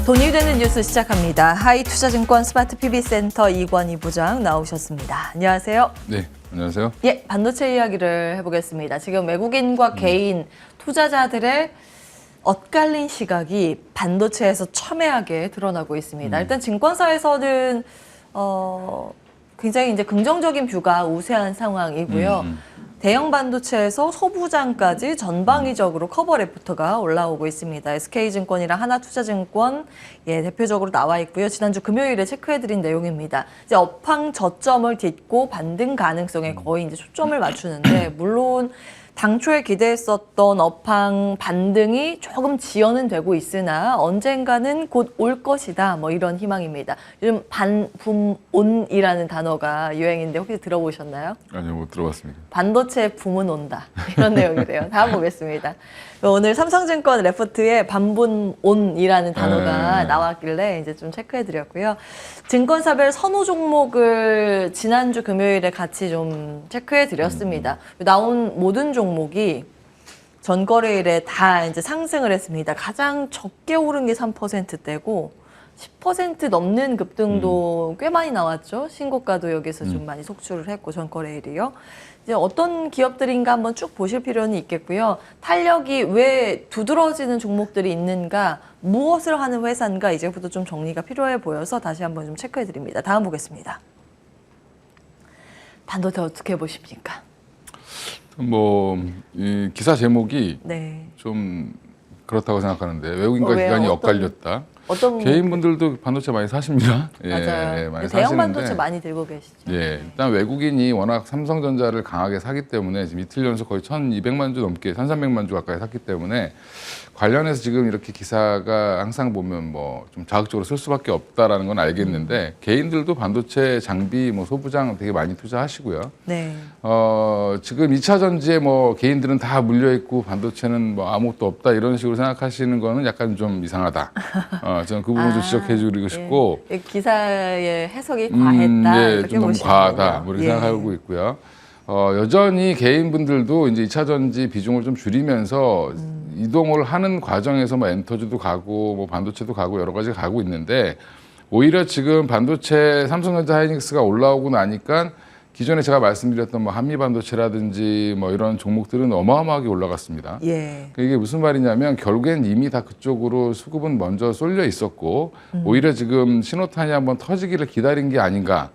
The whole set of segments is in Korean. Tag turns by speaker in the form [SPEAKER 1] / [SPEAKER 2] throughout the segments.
[SPEAKER 1] 돈이 되는 뉴스 시작합니다. 하이투자증권 스마트PB센터 이관희 부장 나오셨습니다. 안녕하세요.
[SPEAKER 2] 네, 안녕하세요.
[SPEAKER 1] 예, 반도체 이야기를 해보겠습니다. 지금 외국인과 개인 투자자들의 엇갈린 시각이 반도체에서 첨예하게 드러나고 있습니다. 일단 증권사에서는 굉장히 이제 긍정적인 뷰가 우세한 상황이고요. 대형 반도체에서 소부장까지 전방위적으로 커버 레포트가 올라오고 있습니다. SK증권이랑 하나투자증권 대표적으로 나와 있고요. 지난주 금요일에 체크해드린 내용입니다. 이제 업황 저점을 딛고 반등 가능성에 거의 이제 초점을 맞추는데 물론 당초에 기대했었던 업황 반등이 조금 지연은 되고 있으나 언젠가는 곧 올 것이다. 뭐 이런 희망입니다. 요즘 반붐온이라는 단어가 유행인데 혹시 들어보셨나요?
[SPEAKER 2] 아니요, 못 들어봤습니다.
[SPEAKER 1] 반도체 붐은 온다. 이런 내용이래요. 다음 보겠습니다. 오늘 삼성증권 레포트에 반분온이라는 단어가 나왔길래 이제 좀 체크해드렸고요. 증권사별 선호 종목을 지난주 금요일에 같이 좀 체크해드렸습니다. 나온 모든 종목이 전거래일에 다 이제 상승을 했습니다. 가장 적게 오른 게 3%대고 10% 넘는 급등도 꽤 많이 나왔죠. 신고가도 여기서 좀 많이 속출을 했고 전거래일이요. 이제 어떤 기업들인가 한번 쭉 보실 필요는 있겠고요. 탄력이 왜 두드러지는 종목들이 있는가, 무엇을 하는 회사인가 이제부터 좀 정리가 필요해 보여서 다시 한번 좀 체크해 드립니다. 다음 보겠습니다. 반도체 어떻게 보십니까?
[SPEAKER 2] 이 기사 제목이
[SPEAKER 1] 네.
[SPEAKER 2] 좀 그렇다고 생각하는데 외국인과
[SPEAKER 1] 왜요?
[SPEAKER 2] 기관이 엇갈렸다.
[SPEAKER 1] 어떤
[SPEAKER 2] 개인분들도 반도체 많이 사십니다.
[SPEAKER 1] 맞아요.
[SPEAKER 2] 많이
[SPEAKER 1] 대형
[SPEAKER 2] 사시는데,
[SPEAKER 1] 반도체 많이 들고 계시죠.
[SPEAKER 2] 일단 외국인이 워낙 삼성전자를 강하게 사기 때문에 지금 이틀 연속 거의 1,200만 주 넘게 1,300만 주 가까이 샀기 때문에 관련해서 지금 이렇게 기사가 항상 보면 뭐 좀 자극적으로 쓸 수밖에 없다라는 건 알겠는데 개인들도 반도체 장비 뭐 소부장 되게 많이 투자하시고요.
[SPEAKER 1] 네.
[SPEAKER 2] 지금 2차 전지에 뭐 개인들은 다 물려 있고 반도체는 뭐 아무것도 없다 이런 식으로 생각하시는 거는 약간 좀 이상하다. 저는 그 부분 좀 지적해드리고 싶고
[SPEAKER 1] 기사의 해석이 과했다. 이렇게
[SPEAKER 2] 좀 너무
[SPEAKER 1] 보시는
[SPEAKER 2] 과하다.
[SPEAKER 1] 거고요.
[SPEAKER 2] 뭐 이렇게 생각하고 있고요. 여전히 개인분들도 이제 2차 전지 비중을 좀 줄이면서 이동을 하는 과정에서 뭐 엔터주도 가고 뭐 반도체도 가고 여러 가지 가고 있는데 오히려 지금 반도체 삼성전자 하이닉스가 올라오고 나니까 기존에 제가 말씀드렸던 뭐 한미반도체라든지 뭐 이런 종목들은 어마어마하게 올라갔습니다.
[SPEAKER 1] 예.
[SPEAKER 2] 이게 무슨 말이냐면 결국엔 이미 다 그쪽으로 수급은 먼저 쏠려 있었고 오히려 지금 신호탄이 한번 터지기를 기다린 게 아닌가.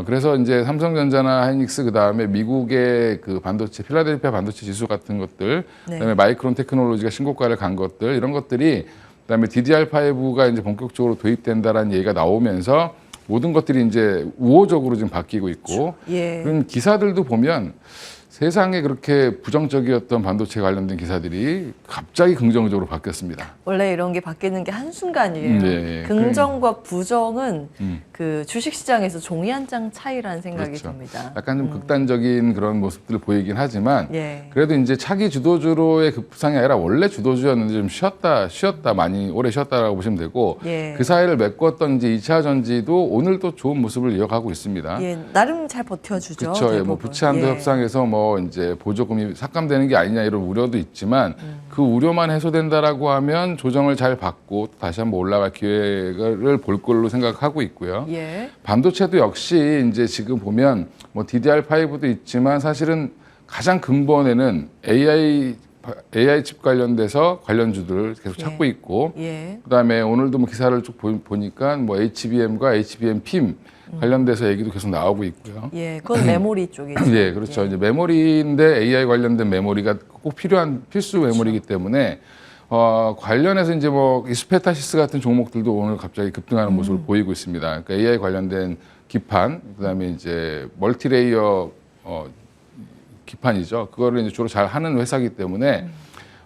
[SPEAKER 2] 그래서 이제 삼성전자나 하이닉스 그다음에 미국의 그 반도체 필라델피아 반도체 지수 같은 것들, 그다음에 마이크론 테크놀로지가 신고가를 간 것들 이런 것들이 그다음에 DDR5가 이제 본격적으로 도입된다라는 얘기가 나오면서 모든 것들이 이제 우호적으로 지금 바뀌고 있고 그런 기사들도 보면 세상에 그렇게 부정적이었던 반도체 관련된 기사들이 갑자기 긍정적으로 바뀌었습니다.
[SPEAKER 1] 원래 이런 게 바뀌는 게 한순간이에요. 긍정과 부정은 그 주식시장에서 종이 한 장 차이라는 생각이 듭니다.
[SPEAKER 2] 약간 좀 극단적인 그런 모습들을 보이긴 하지만 그래도 이제 차기 주도주로의 급부상이 아니라 원래 주도주였는데 좀 쉬었다 많이 오래 쉬었다라고 보시면 되고 그 사이를 메꿨던 이제 2차 전지도 오늘도 좋은 모습을 이어가고 있습니다.
[SPEAKER 1] 나름 잘 버텨주죠.
[SPEAKER 2] 그렇죠. 뭐 부채한도 협상에서 뭐 이제 보조금이 삭감되는 게 아니냐 이런 우려도 있지만 그 우려만 해소된다라고 하면 조정을 잘 받고 다시 한번 올라갈 기회를 볼 걸로 생각하고 있고요. 반도체도 역시 이제 지금 보면 뭐 DDR5도 있지만 사실은 가장 근본에는 AI 칩 관련돼서 관련주들을 계속 찾고 있고 그다음에 오늘도 뭐 기사를 쭉 보니까 뭐 HBM과 HBM PIM 관련돼서 얘기도 계속 나오고 있고요.
[SPEAKER 1] 그건 메모리 쪽이죠.
[SPEAKER 2] 그렇죠. 이제 메모리인데 AI 관련된 메모리가 꼭 필요한 필수 메모리이기 때문에 관련해서 이제 뭐 이스페타시스 같은 종목들도 오늘 갑자기 급등하는 모습을 보이고 있습니다. 그러니까 AI 관련된 기판, 그다음에 이제 멀티레이어 기판이죠. 그거를 이제 주로 잘 하는 회사이기 때문에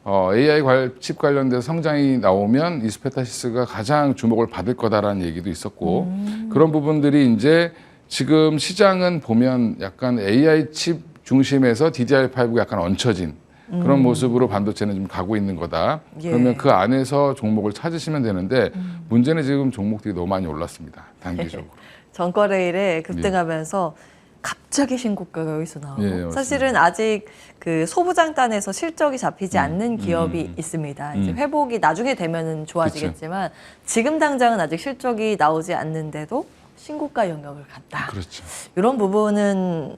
[SPEAKER 2] AI 칩 관련돼서 성장이 나오면 이스페타시스가 가장 주목을 받을 거다라는 얘기도 있었고 그런 부분들이 이제 지금 시장은 보면 약간 AI 칩 중심에서 DDR5가 약간 얹혀진 그런 모습으로 반도체는 좀 가고 있는 거다. 그러면 그 안에서 종목을 찾으시면 되는데 문제는 지금 종목들이 너무 많이 올랐습니다. 단기적으로.
[SPEAKER 1] 전거래일에 급등하면서 갑자기 신고가가 여기서 나오고
[SPEAKER 2] 예, 맞습니다.
[SPEAKER 1] 사실은 아직 그 소부장단에서 실적이 잡히지 않는 기업이 있습니다. 이제 회복이 나중에 되면은 좋아지겠지만 지금 당장은 아직 실적이 나오지 않는데도 신고가 영역을 갔다.
[SPEAKER 2] 그렇죠.
[SPEAKER 1] 이런 부분은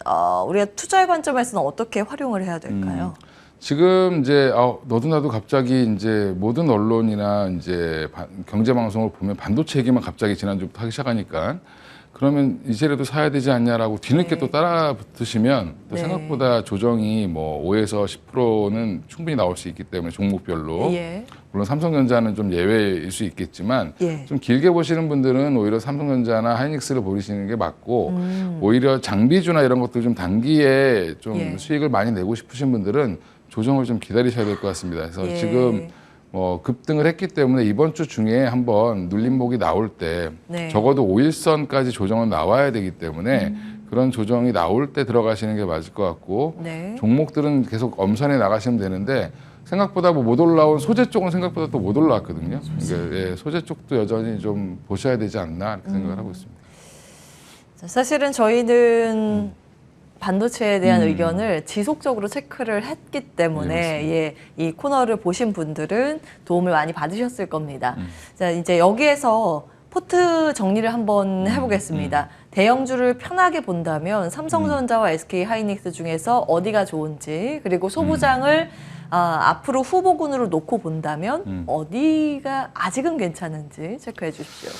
[SPEAKER 1] 우리가 투자의 관점에서는 어떻게 활용을 해야 될까요?
[SPEAKER 2] 지금 이제 너도 나도 갑자기 이제 모든 언론이나 이제 경제 방송을 보면 반도체 얘기만 갑자기 지난주부터 하기 시작하니까 그러면 이제라도 사야 되지 않냐라고 뒤늦게
[SPEAKER 1] 네.
[SPEAKER 2] 또 따라 붙으시면 또
[SPEAKER 1] 네.
[SPEAKER 2] 생각보다 조정이 뭐 5에서 10%는 충분히 나올 수 있기 때문에 종목별로
[SPEAKER 1] 예.
[SPEAKER 2] 물론 삼성전자는 좀 예외일 수 있겠지만
[SPEAKER 1] 예.
[SPEAKER 2] 좀 길게 보시는 분들은 오히려 삼성전자나 하이닉스를 보시는 게 맞고 오히려 장비주나 이런 것들 좀 단기에 좀
[SPEAKER 1] 예.
[SPEAKER 2] 수익을 많이 내고 싶으신 분들은 조정을 좀 기다리셔야 될 것 같습니다. 그래서
[SPEAKER 1] 예.
[SPEAKER 2] 지금 급등을 했기 때문에 이번 주 중에 한번 눌림목이 나올 때
[SPEAKER 1] 네.
[SPEAKER 2] 적어도 5일선까지 조정은 나와야 되기 때문에 그런 조정이 나올 때 들어가시는 게 맞을 것 같고
[SPEAKER 1] 네.
[SPEAKER 2] 종목들은 계속 엄선해 나가시면 되는데 생각보다 뭐 못 올라온 소재 쪽은 생각보다 또 못 올라왔거든요. 그러니까 예, 소재 쪽도 여전히 좀 보셔야 되지 않나 이렇게 생각을 하고 있습니다.
[SPEAKER 1] 자, 사실은 저희는 반도체에 대한 의견을 지속적으로 체크를 했기 때문에
[SPEAKER 2] 네,
[SPEAKER 1] 이 코너를 보신 분들은 도움을 많이 받으셨을 겁니다. 자, 이제 여기에서 포트 정리를 한번 해보겠습니다. 대형주를 편하게 본다면 삼성전자와 SK 하이닉스 중에서 어디가 좋은지 그리고 소부장을 앞으로 후보군으로 놓고 본다면 어디가 아직은 괜찮은지 체크해 주십시오.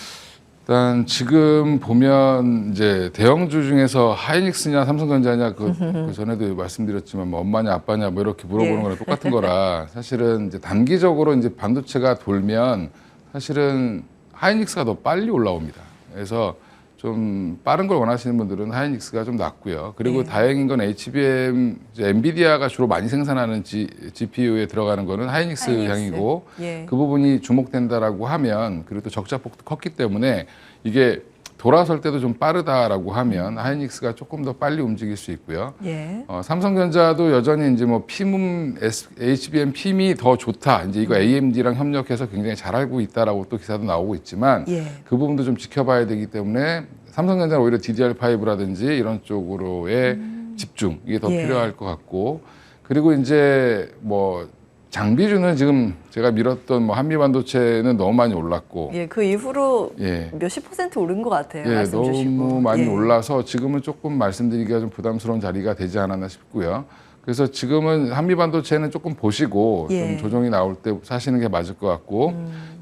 [SPEAKER 2] 일단 지금 보면 이제 대형주 중에서 하이닉스냐 삼성전자냐 그 전에도 말씀드렸지만 뭐 엄마냐 아빠냐 뭐 이렇게 물어보는
[SPEAKER 1] 예.
[SPEAKER 2] 거랑 똑같은 거라 사실은 이제 단기적으로 이제 반도체가 돌면 사실은 하이닉스가 더 빨리 올라옵니다. 그래서 좀 빠른 걸 원하시는 분들은 하이닉스가 좀 낫고요. 그리고 다행인 건 HBM, 이제 엔비디아가 주로 많이 생산하는 GPU에 들어가는 거는 하이닉스 향이고
[SPEAKER 1] 예.
[SPEAKER 2] 그 부분이 주목된다라고 하면 그리고 또 적자폭도 컸기 때문에 이게 돌아설 때도 좀 빠르다라고 하면 하이닉스가 조금 더 빨리 움직일 수 있고요.
[SPEAKER 1] 예.
[SPEAKER 2] 삼성전자도 여전히 이제 뭐 HBM PIM이 더 좋다. 이제 이거 AMD랑 협력해서 굉장히 잘 알고 있다라고 또 기사도 나오고 있지만
[SPEAKER 1] 예.
[SPEAKER 2] 그 부분도 좀 지켜봐야 되기 때문에 삼성전자는 오히려 DDR5라든지 이런 쪽으로의 집중 이게 더
[SPEAKER 1] 예.
[SPEAKER 2] 필요할 것 같고 그리고 이제 뭐 장비주는 지금 제가 밀었던 뭐 한미반도체는 너무 많이 올랐고
[SPEAKER 1] 예, 그 이후로
[SPEAKER 2] 예.
[SPEAKER 1] 몇십 % 오른 것 같아요.
[SPEAKER 2] 예,
[SPEAKER 1] 말씀
[SPEAKER 2] 너무
[SPEAKER 1] 주시고.
[SPEAKER 2] 많이
[SPEAKER 1] 예.
[SPEAKER 2] 올라서 지금은 조금 말씀드리기가 좀 부담스러운 자리가 되지 않았나 싶고요. 그래서 지금은 한미반도체는 조금 보시고
[SPEAKER 1] 예.
[SPEAKER 2] 좀 조정이 나올 때 사시는 게 맞을 것 같고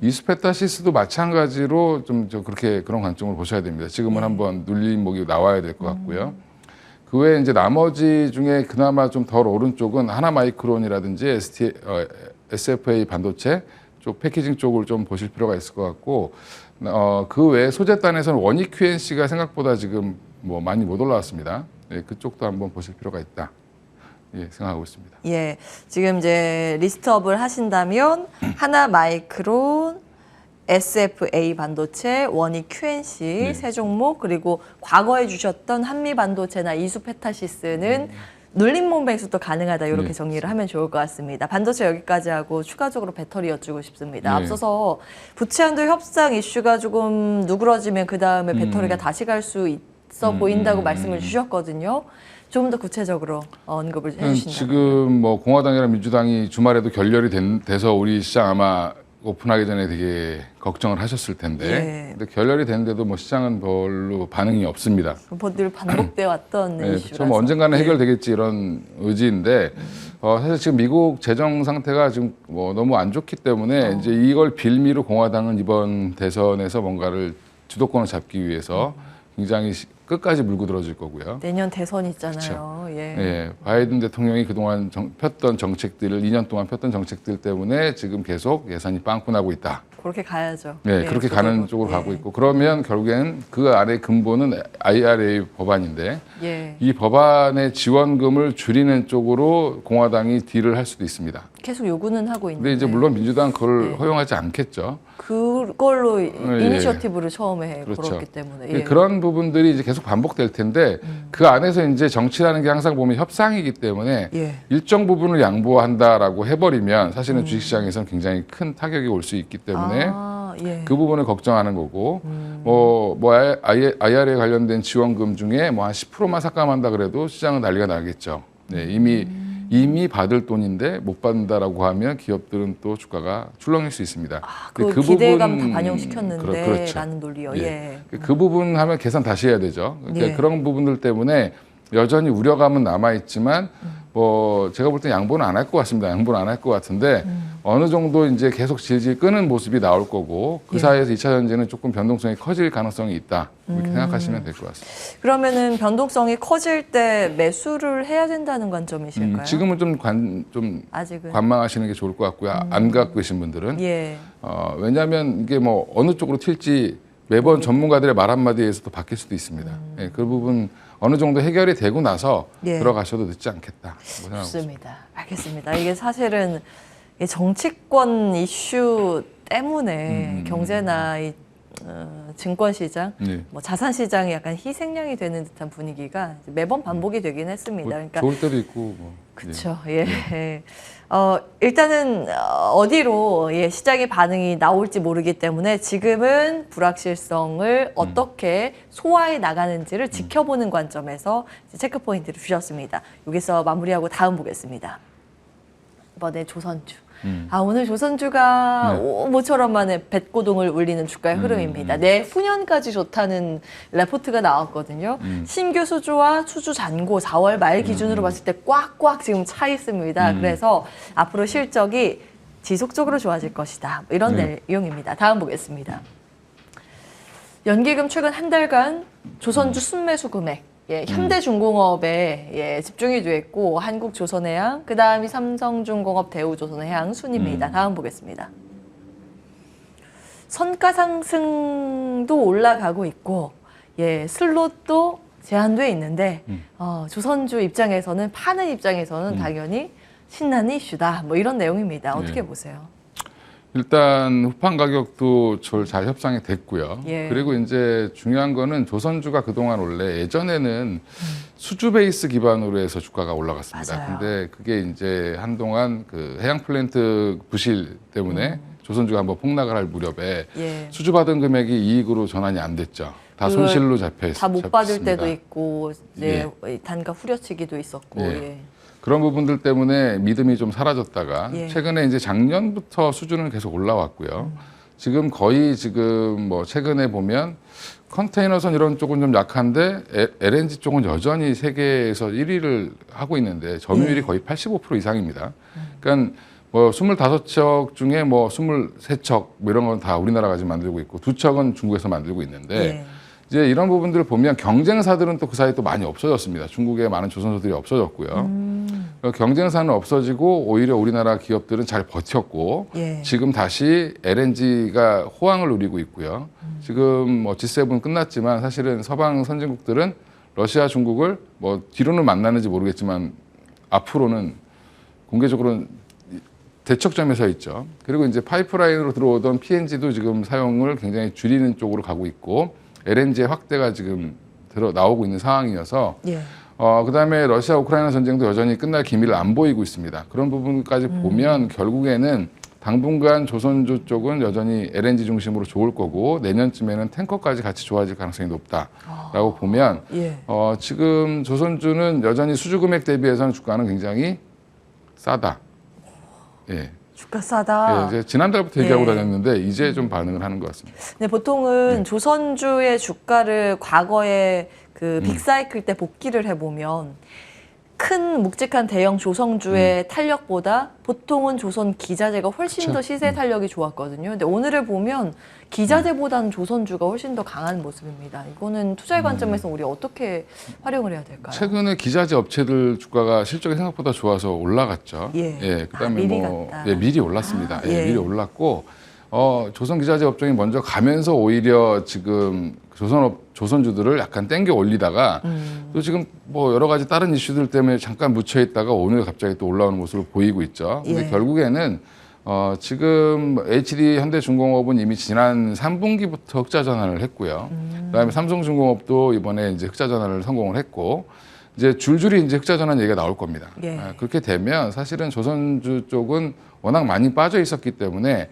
[SPEAKER 2] 이스페타시스도 마찬가지로 좀 그렇게 그런 관점을 보셔야 됩니다. 지금은 한번 눌림목이 나와야 될 것 같고요. 그 외에 이제 나머지 중에 그나마 좀 덜 오른쪽은 하나마이크론이라든지 SFA 반도체 쪽 패키징 쪽을 좀 보실 필요가 있을 것 같고 그 외에 소재단에서는 원익 QNC가 생각보다 지금 뭐 많이 못 올라왔습니다. 예, 그쪽도 한번 보실 필요가 있다. 예, 생각하고 있습니다.
[SPEAKER 1] 예, 지금 이제 리스트업을 하신다면 하나 마이크론, SFA 반도체, 원익 QNC
[SPEAKER 2] 네.
[SPEAKER 1] 세 종목 그리고 과거에 주셨던 한미 반도체나 이수페타시스는 눌림목 매수도 가능하다 이렇게
[SPEAKER 2] 네.
[SPEAKER 1] 정리를 하면 좋을 것 같습니다. 반도체 여기까지 하고 추가적으로 배터리 여쭈고 싶습니다.
[SPEAKER 2] 네.
[SPEAKER 1] 앞서서 부채한도 협상 이슈가 조금 누그러지면 그 다음에 배터리가 다시 갈 수 있어 보인다고 말씀을 주셨거든요. 조금 더 구체적으로 언급을 해주신다면.
[SPEAKER 2] 지금 뭐 공화당이랑 민주당이 주말에도 결렬이 돼서 우리 시장 아마 오픈하기 전에 되게 걱정을 하셨을 텐데
[SPEAKER 1] 예.
[SPEAKER 2] 근데 결렬이 됐는데도 뭐 시장은 별로 반응이 없습니다.
[SPEAKER 1] 늘 반복돼 왔던
[SPEAKER 2] 네,
[SPEAKER 1] 이슈라서.
[SPEAKER 2] 뭐 언젠가는 해결되겠지 이런 의지인데 사실 지금 미국 재정 상태가 지금 뭐 너무 안 좋기 때문에 이제 이걸 빌미로 공화당은 이번 대선에서 뭔가를 주도권을 잡기 위해서 굉장히 끝까지 물고 들어질 거고요.
[SPEAKER 1] 내년 대선 있잖아요. 예.
[SPEAKER 2] 예, 바이든 대통령이 그동안 폈던 정책들을 2년 동안 폈던 정책들 때문에 지금 계속 예산이 빵꾸나고 있다.
[SPEAKER 1] 그렇게 가야죠.
[SPEAKER 2] 네,
[SPEAKER 1] 예,
[SPEAKER 2] 그렇게
[SPEAKER 1] 그대로.
[SPEAKER 2] 가는 쪽으로
[SPEAKER 1] 예.
[SPEAKER 2] 가고 있고 그러면 결국엔 그 아래 근본은 IRA 법안인데
[SPEAKER 1] 예.
[SPEAKER 2] 이 법안의 지원금을 줄이는 쪽으로 공화당이 딜을 할 수도 있습니다.
[SPEAKER 1] 계속 요구는 하고 있는데.
[SPEAKER 2] 근데 이제 물론 민주당은 그걸
[SPEAKER 1] 예.
[SPEAKER 2] 허용하지 않겠죠.
[SPEAKER 1] 그걸로
[SPEAKER 2] 예.
[SPEAKER 1] 이니셔티브를 처음에
[SPEAKER 2] 그렇죠.
[SPEAKER 1] 걸었기 때문에. 예.
[SPEAKER 2] 그런 부분들이 이제 계속 반복될 텐데 그 안에서 이제 정치라는 게 항상 보면 협상이기 때문에
[SPEAKER 1] 예.
[SPEAKER 2] 일정 부분을 양보한다라고 해버리면 사실은 주식시장에서는 굉장히 큰 타격이 올 수 있기 때문에
[SPEAKER 1] 예.
[SPEAKER 2] 그 부분을 걱정하는 거고 IR에 관련된 지원금 중에 뭐 한 10%만 삭감한다 그래도 시장은 난리가 나겠죠. 네, 이미 받을 돈인데 못 받는다라고 하면 기업들은 또 주가가 출렁일 수 있습니다.
[SPEAKER 1] 그 기대감 다 반영시켰는데
[SPEAKER 2] 그렇죠.
[SPEAKER 1] 라는 논리요.
[SPEAKER 2] 예.
[SPEAKER 1] 예.
[SPEAKER 2] 그 부분 하면 계산 다시 해야 되죠. 그러니까
[SPEAKER 1] 예.
[SPEAKER 2] 그런 부분들 때문에 여전히 우려감은 남아 있지만 뭐 제가 볼 때 양보는 안 할 것 같습니다. 양보는 안 할 것 같은데 어느 정도 이제 계속 질질 끄는 모습이 나올 거고 그
[SPEAKER 1] 예.
[SPEAKER 2] 사이에서 2차 전지는 조금 변동성이 커질 가능성이 있다. 이렇게 생각하시면 될 것 같습니다.
[SPEAKER 1] 그러면은 변동성이 커질 때 매수를 해야 된다는 관점이실까요?
[SPEAKER 2] 지금은 좀
[SPEAKER 1] 아직은
[SPEAKER 2] 관망하시는 게 좋을 것 같고요. 안 갖고 계신 분들은
[SPEAKER 1] 예.
[SPEAKER 2] 왜냐하면 이게 뭐 어느 쪽으로 튈지 매번 전문가들의 말 한마디에서도 바뀔 수도 있습니다. 예, 그 부분 어느 정도 해결이 되고 나서
[SPEAKER 1] 예.
[SPEAKER 2] 들어가셔도 늦지 않겠다. 생각하고 있습니다.
[SPEAKER 1] 좋습니다. 알겠습니다. 이게 사실은 이 정치권 이슈 때문에 경제나 이 증권 시장,
[SPEAKER 2] 네.
[SPEAKER 1] 뭐 자산 시장이 약간 희생양이 되는 듯한 분위기가 이제 매번 반복이 되긴 했습니다.
[SPEAKER 2] 뭐
[SPEAKER 1] 그러니까
[SPEAKER 2] 좋을 때도 있고 뭐.
[SPEAKER 1] 그렇죠. 예. 일단은 어디로 시장의 반응이 나올지 모르기 때문에 지금은 불확실성을 어떻게 소화해 나가는지를 지켜보는 관점에서 이제 체크 포인트를 주셨습니다. 여기서 마무리하고 다음 보겠습니다. 이번에 조선주. 오늘 조선주가
[SPEAKER 2] 네.
[SPEAKER 1] 모처럼 만에 뱃고동을 울리는 주가의 흐름입니다. 내후년까지 좋다는 레포트가 나왔거든요. 신규 수주와 수주 잔고 4월 말 기준으로 봤을 때 꽉꽉 지금 차 있습니다. 그래서 앞으로 실적이 지속적으로 좋아질 것이다. 이런 내용입니다. 다음 보겠습니다. 연기금 최근 한 달간 조선주 순매수 금액 현대중공업에 집중이 되어 있고 한국조선해양, 그 다음이 삼성중공업, 대우조선해양 순입니다. 다음 보겠습니다. 선가 상승도 올라가고 있고 슬롯도 제한돼 있는데 조선주 입장에서는 파는 입장에서는 당연히 신나는 이슈다. 뭐 이런 내용입니다. 어떻게 보세요?
[SPEAKER 2] 일단 후판 가격도 잘 협상이 됐고요.
[SPEAKER 1] 예.
[SPEAKER 2] 그리고 이제 중요한 거는 조선주가 그동안 원래 예전에는 수주 베이스 기반으로 해서 주가가 올라갔습니다.
[SPEAKER 1] 맞아요.
[SPEAKER 2] 근데 그게 이제 한동안 그 해양 플랜트 부실 때문에 조선주가 한번 폭락을 할 무렵에 수주 받은 금액이 이익으로 전환이 안 됐죠. 다 손실로 잡혀 있었습니다.
[SPEAKER 1] 다 못 받을 때도 있고 단가 후려치기도 있었고.
[SPEAKER 2] 그런 부분들 때문에 믿음이 좀 사라졌다가 최근에 이제 작년부터 수준은 계속 올라왔고요. 지금 거의 뭐 최근에 보면 컨테이너선 이런 쪽은 좀 약한데 LNG 쪽은 여전히 세계에서 1위를 하고 있는데 점유율이 거의 85% 이상입니다. 그러니까 뭐 25척 중에 뭐 23척 뭐 이런 건 다 우리나라가 지금 만들고 있고 2척은 중국에서 만들고 있는데 이제 이런 부분들을 보면 경쟁사들은 또 그 사이에 또 많이 없어졌습니다. 중국에 많은 조선소들이 없어졌고요. 경쟁사는 없어지고 오히려 우리나라 기업들은 잘 버텼고 지금 다시 LNG가 호황을 누리고 있고요. 지금 뭐 G7 끝났지만 사실은 서방 선진국들은 러시아, 중국을 뭐 뒤로는 만나는지 모르겠지만 앞으로는 공개적으로는 대척점에 서 있죠. 그리고 이제 파이프라인으로 들어오던 PNG도 지금 사용을 굉장히 줄이는 쪽으로 가고 있고 LNG의 확대가 지금 나오고 있는 상황이어서 그다음에 러시아 우크라이나 전쟁도 여전히 끝날 기미를 안 보이고 있습니다. 그런 부분까지 보면 결국에는 당분간 조선주 쪽은 여전히 LNG 중심으로 좋을 거고 내년쯤에는 탱커까지 같이 좋아질 가능성이 높다라고 보면 지금 조선주는 여전히 수주 금액 대비해서는 주가는 굉장히 싸다.
[SPEAKER 1] 주가 싸다.
[SPEAKER 2] 이제 지난달부터 얘기하고 다녔는데 이제 좀 반응을 하는 것 같습니다.
[SPEAKER 1] 네, 보통은 조선주의 주가를 과거에 그 빅사이클 때 복기를 해보면 큰 묵직한 대형 조성주의 탄력보다 보통은 조선 기자재가 훨씬 더 시세 탄력이 좋았거든요. 근데 오늘을 보면 기자재보다는 조선주가 훨씬 더 강한 모습입니다. 이거는 투자의 관점에서 우리 어떻게 활용을 해야 될까요?
[SPEAKER 2] 최근에 기자재 업체들 주가가 실적이 생각보다 좋아서 올라갔죠. 그다음에
[SPEAKER 1] 미리 갔다.
[SPEAKER 2] 미리 올랐습니다. 미리 올랐고 조선 기자재 업종이 먼저 가면서 오히려 지금 조선주들을 약간 땡겨 올리다가 또 지금 뭐 여러 가지 다른 이슈들 때문에 잠깐 묻혀 있다가 오늘 갑자기 또 올라오는 모습을 보이고 있죠. 근데 결국에는 지금 HD 현대중공업은 이미 지난 3분기부터 흑자 전환을 했고요. 그다음에 삼성중공업도 이번에 이제 흑자 전환을 성공을 했고 이제 줄줄이 이제 흑자 전환 얘기가 나올 겁니다. 그렇게 되면 사실은 조선주 쪽은 워낙 많이 빠져 있었기 때문에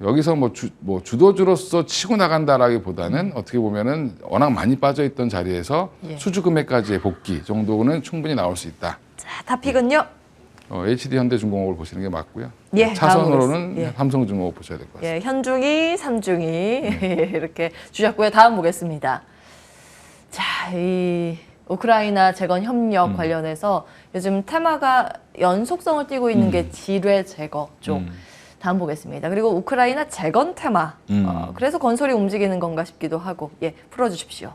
[SPEAKER 2] 여기서 뭐 주도주로서 치고 나간다라기보다는 어떻게 보면은 워낙 많이 빠져있던 자리에서
[SPEAKER 1] 예.
[SPEAKER 2] 수주 금액까지의 복귀 정도는 충분히 나올 수 있다.
[SPEAKER 1] 자, 타픽은요?
[SPEAKER 2] HD 현대중공업을 보시는 게 맞고요.
[SPEAKER 1] 예,
[SPEAKER 2] 차선으로는
[SPEAKER 1] 예.
[SPEAKER 2] 삼성중공업 보셔야 될 것 같습니다.
[SPEAKER 1] 예, 현중이, 삼중이 이렇게 주셨고요. 다음 보겠습니다. 자, 이 우크라이나 재건 협력 관련해서 요즘 테마가 연속성을 띠고 있는 게 지뢰 제거 쪽. 다음 보겠습니다. 그리고 우크라이나 재건 테마. 그래서 건설이 움직이는 건가 싶기도 하고, 예, 풀어주십시오.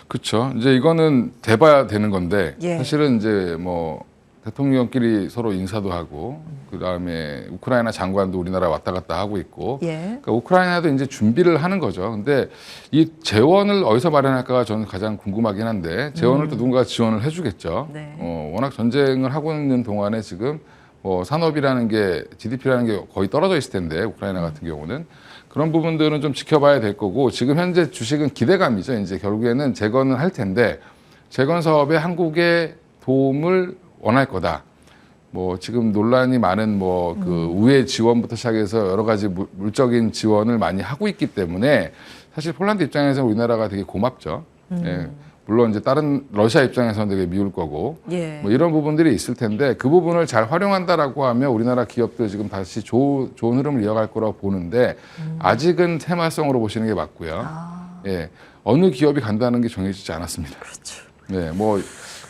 [SPEAKER 2] 그렇죠. 이제 이거는 돼봐야 되는 건데
[SPEAKER 1] 예.
[SPEAKER 2] 사실은 이제 뭐 대통령끼리 서로 인사도 하고 그 다음에 우크라이나 장관도 우리나라 왔다 갔다 하고 있고,
[SPEAKER 1] 예.
[SPEAKER 2] 그러니까 우크라이나도 이제 준비를 하는 거죠. 근데 이 재원을 어디서 마련할까가 저는 가장 궁금하긴 한데 재원을 또 누군가 지원을 해주겠죠.
[SPEAKER 1] 네.
[SPEAKER 2] 워낙 전쟁을 하고 있는 동안에 지금 뭐 산업이라는 게 GDP라는 게 거의 떨어져 있을 텐데 우크라이나 같은 경우는 그런 부분들은 좀 지켜봐야 될 거고, 지금 현재 주식은 기대감이죠. 이제 결국에는 재건을 할 텐데 재건 사업에 한국의 도움을 원할 거다. 뭐 지금 논란이 많은 뭐 그 우회 지원부터 시작해서 여러 가지 물적인 지원을 많이 하고 있기 때문에 사실 폴란드 입장에서 우리나라가 되게 고맙죠. 예. 물론 이제 다른 러시아 입장에서는 되게 미울 거고,
[SPEAKER 1] 예.
[SPEAKER 2] 뭐 이런 부분들이 있을 텐데 그 부분을 잘 활용한다라고 하면 우리나라 기업도 지금 다시 좋은 흐름을 이어갈 거라고 보는데 아직은 테마성으로 보시는 게 맞고요. 예. 어느 기업이 간다는 게 정해지지 않았습니다.
[SPEAKER 1] 그렇죠.
[SPEAKER 2] 네, 뭐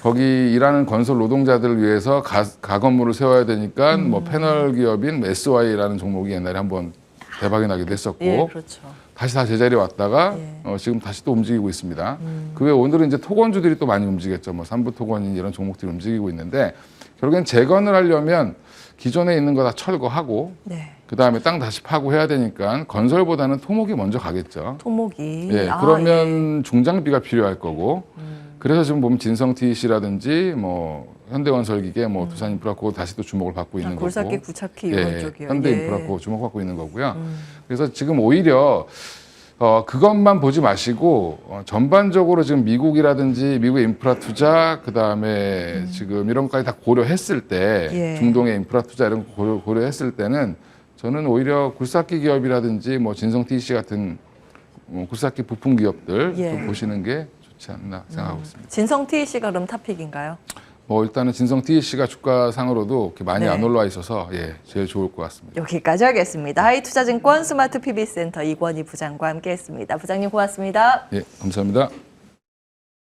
[SPEAKER 2] 거기 일하는 건설 노동자들을 위해서 가건물을 세워야 되니까 뭐 패널 기업인 SY라는 종목이 옛날에 한번 대박이 나기도 했었고,
[SPEAKER 1] 예, 그렇죠.
[SPEAKER 2] 다시 다 제자리에 왔다가
[SPEAKER 1] 예.
[SPEAKER 2] 지금 다시 또 움직이고 있습니다. 그 외에 오늘은 이제 토건주들이 또 많이 움직였죠. 뭐 삼부 토건인 이런 종목들이 움직이고 있는데 결국엔 재건을 하려면 기존에 있는 거 다 철거하고
[SPEAKER 1] 네.
[SPEAKER 2] 그 다음에 땅 다시 파고 해야 되니까 건설보다는 토목이 먼저 가겠죠.
[SPEAKER 1] 토목이.
[SPEAKER 2] 예, 그러면 중장비가 필요할 거고, 그래서 지금 보면 진성 TEC라든지 뭐 현대건설기계, 뭐 두산인프라코 다시 또 주목을 받고 있는 거고,
[SPEAKER 1] 굴삭기, 구착기 이런
[SPEAKER 2] 예,
[SPEAKER 1] 쪽이요.
[SPEAKER 2] 현대인프라코 주목받고 있는 거고요. 그래서 지금 오히려 그것만 보지 마시고 전반적으로 지금 미국이라든지 미국의 인프라 투자, 그 다음에 지금 이런 것까지 다 고려했을 때
[SPEAKER 1] 예.
[SPEAKER 2] 중동의 인프라 투자 이런 거 고려했을 때는 저는 오히려 굴삭기 기업이라든지 뭐 진성 TEC 같은 굴삭기 부품 기업들
[SPEAKER 1] 예.
[SPEAKER 2] 좀 보시는 게 좋지 않나 생각하고 있습니다.
[SPEAKER 1] 진성 TEC가 그럼 탑픽인가요?
[SPEAKER 2] 뭐 일단은 진성 TEC가 주가상으로도 이렇게 많이
[SPEAKER 1] 네.
[SPEAKER 2] 안 올라와 있어서 예, 제일 좋을 것 같습니다.
[SPEAKER 1] 여기까지 하겠습니다. 하이투자증권 스마트 PB센터 이권희 부장과 함께했습니다. 부장님 고맙습니다.
[SPEAKER 2] 예, 감사합니다.